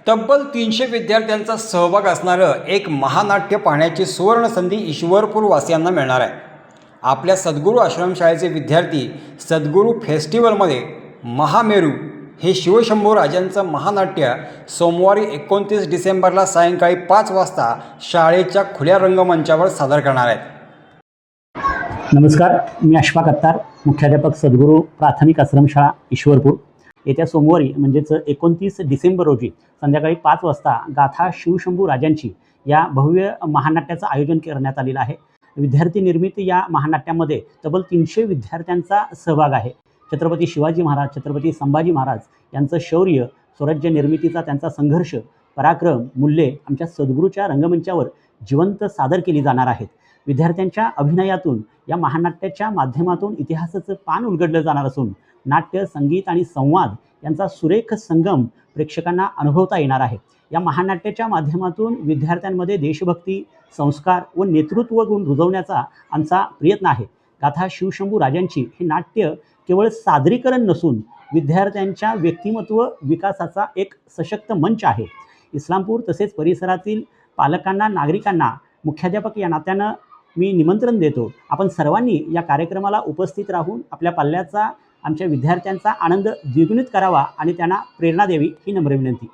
तब्बल 300 विद्यार्थ्यांचा सहभाग असणारं एक महानाट्य पाहण्याची सुवर्णसंधी ईश्वरपूर वासियांना मिळणार आहे. आपल्या सद्गुरू आश्रमशाळेचे विद्यार्थी सद्गुरू फेस्टिवलमध्ये महामेरू हे शिवशंभू राजांचं महानाट्य सोमवारी 29 डिसेंबरला सायंकाळी 5 वाजता शाळेच्या खुल्या रंगमंचावर सादर करणार आहेत. नमस्कार, मी अशफाक अत्तार, मुख्याध्यापक सद्गुरू प्राथमिक आश्रमशाळा ईश्वरपूर. येत्या सोमवारी म्हणजेच 29 डिसेंबर रोजी संध्याकाळी 5 वाजता गाथा शिवशंभू राजांची या भव्य महानाट्याचं आयोजन करण्यात आलेलं आहे. विद्यार्थी निर्मित या महानाट्यामध्ये तब्बल 300 विद्यार्थ्यांचा सहभाग आहे. छत्रपती शिवाजी महाराज, छत्रपती संभाजी महाराज यांचं शौर्य, स्वराज्य निर्मितीचा त्यांचा संघर्ष, पराक्रम, मूल्ये आमच्या सद्गुरूच्या रंगमंचावर जिवंत सादर केली जाणार आहेत. विद्यार्थ्यांच्या अभिनयातून या महानाट्याच्या माध्यमातून इतिहासाचं पान उलगडलं जाणार असून नाट्य, संगीत आणि संवाद यांचा सुरेख संगम प्रेक्षकांना अनुभवता येणार आहे. या महानाट्याच्या माध्यमातून विद्यार्थ्यांमध्ये देशभक्ती, संस्कार व नेतृत्व गुण रुजवण्याचा आमचा प्रयत्न आहे. गाथा शिवशंभू राजांची हे नाट्य केवळ सादरीकरण नसून विद्यार्थ्यांच्या व्यक्तिमत्व विकासाचा एक सशक्त मंच आहे. इस्लामपूर तसेच परिसरातील पालकांना, नागरिकांना मुख्याध्यापक या नात्यानं मी निमंत्रण देतो. आपण सर्वांनी या कार्यक्रमाला उपस्थित राहून आपल्या पाल्याचा, आमच्या विद्यार्थ्यांचा आनंद द्विगुणित करावा आणि त्यांना प्रेरणा द्यावी ही नम्र विनंती.